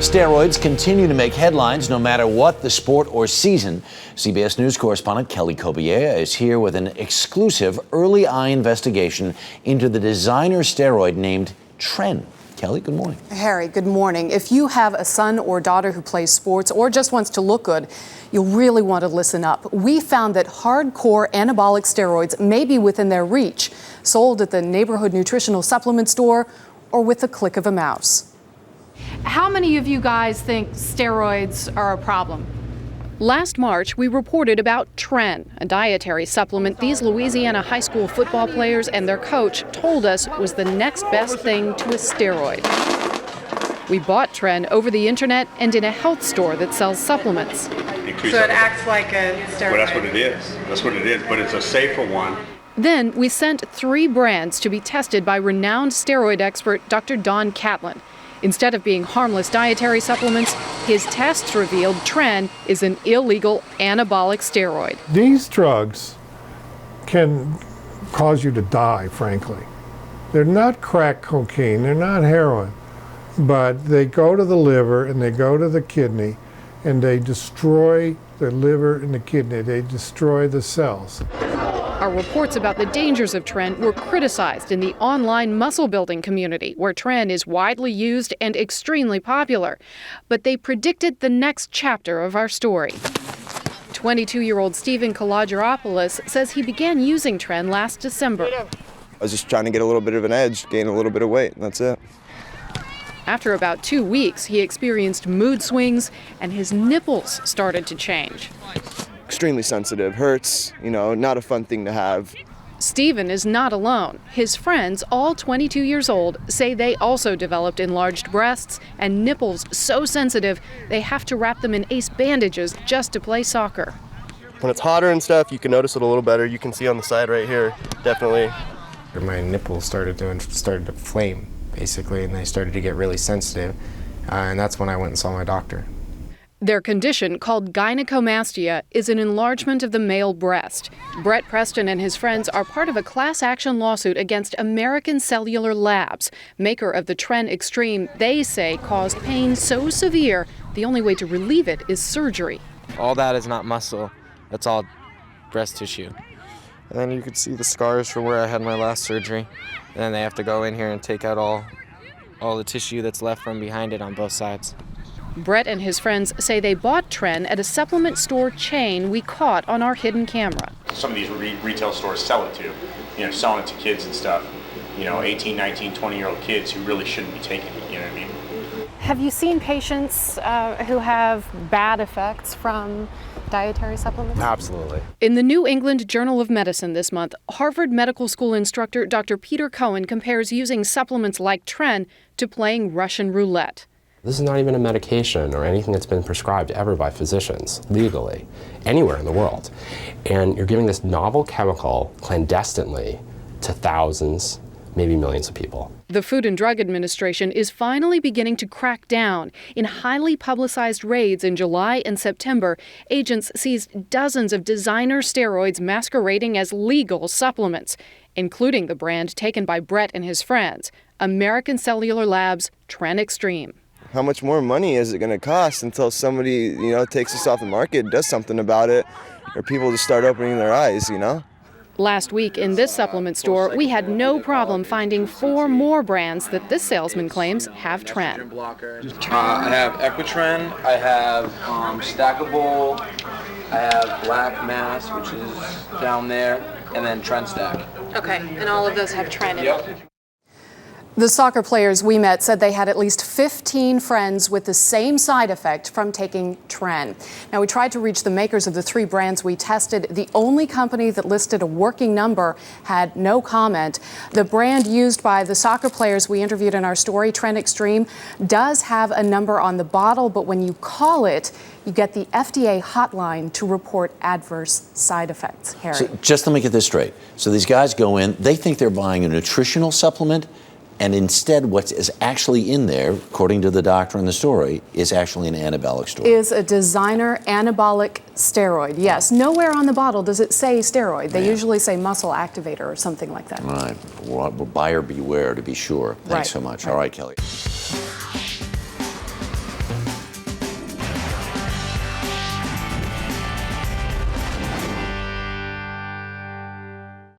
Steroids continue to make headlines no matter what the sport or season. CBS News correspondent Kelly Cobiella is here with an exclusive early eye investigation into the designer steroid named Tren. Kelly, good morning. Harry, good morning. If you have a son or daughter who plays sports or just wants to look good, you'll really want to listen up. We found that hardcore anabolic steroids may be within their reach, sold at the neighborhood nutritional supplement store or with the click of a mouse. How many of you guys think steroids are a problem? Last March, we reported about Tren, a dietary supplement these Louisiana high school football players and their coach told us was the next best thing to a steroid. We bought Tren over the internet and in a health store that sells supplements. So it acts like a steroid? Well, that's what it is. That's what it is, but it's a safer one. Then we sent 3 brands to be tested by renowned steroid expert Dr. Don Catlin. Instead of being harmless dietary supplements, his tests revealed Tren is an illegal anabolic steroid. These drugs can cause you to die, frankly. They're not crack cocaine, they're not heroin, but they go to the liver and they go to the kidney and they destroy the liver and the kidney. They destroy the cells. Our reports about the dangers of Tren were criticized in the online muscle building community, where Tren is widely used and extremely popular. But they predicted the next chapter of our story. 22-year-old Stephen Kalageropoulos says he began using Tren last December. I was just trying to get a little bit of an edge, gain a little bit of weight, and that's it. After about 2 weeks, he experienced mood swings and his nipples started to change. Extremely sensitive, hurts, not a fun thing to have. Stephen is not alone. His friends, all 22 years old, say they also developed enlarged breasts and nipples so sensitive they have to wrap them in ace bandages just to play soccer. When it's hotter and stuff, you can notice it a little better. You can see on the side right here, definitely. My nipples started to flame, basically, and they started to get really sensitive, and that's when I went and saw my doctor. Their condition, called gynecomastia, is an enlargement of the male breast. Brett Preston and his friends are part of a class action lawsuit against American Cellular Labs, maker of the Tren Extreme they say caused pain so severe the only way to relieve it is surgery. All that is not muscle, that's all breast tissue. And then you could see the scars from where I had my last surgery. And then they have to go in here and take out all the tissue that's left from behind it on both sides. Brett and his friends say they bought Tren at a supplement store chain we caught on our hidden camera. Some of these retail stores sell it to, selling it to kids and stuff. 18, 19, 20-year-old kids who really shouldn't be taking it, you know what I mean? Have you seen patients who have bad effects from dietary supplements? Absolutely. In the New England Journal of Medicine this month, Harvard Medical School instructor Dr. Peter Cohen compares using supplements like Tren to playing Russian roulette. This is not even a medication or anything that's been prescribed ever by physicians legally, anywhere in the world. And you're giving this novel chemical clandestinely to thousands, maybe millions of people. The Food and Drug Administration is finally beginning to crack down. In highly publicized raids in July and September, agents seized dozens of designer steroids masquerading as legal supplements, including the brand taken by Brett and his friends, American Cellular Labs Tren Extreme. How much more money is it going to cost until somebody, takes this off the market, does something about it, or people just start opening their eyes, Last week in this supplement store, we had no problem finding 4 more brands that this salesman claims have Tren. I have Equitren, I have Stackable, I have Black Mass, which is down there, and then Tren Stack. Okay, and all of those have Tren in it. The soccer players we met said they had at least 15 friends with the same side effect from taking Tren. Now, we tried to reach the makers of the 3 brands we tested. The only company that listed a working number had no comment. The brand used by the soccer players we interviewed in our story, Tren Extreme, does have a number on the bottle, but when you call it, you get the FDA hotline to report adverse side effects. Harry. So just let me get this straight. So these guys go in, they think they're buying a nutritional supplement, and instead what is actually in there, according to the doctor in the story, is actually an anabolic steroid. Is a designer anabolic steroid. Yes, nowhere on the bottle does it say steroid. They usually say muscle activator or something like that. All right, well, buyer beware to be sure. Thanks so much. All right, Kelly.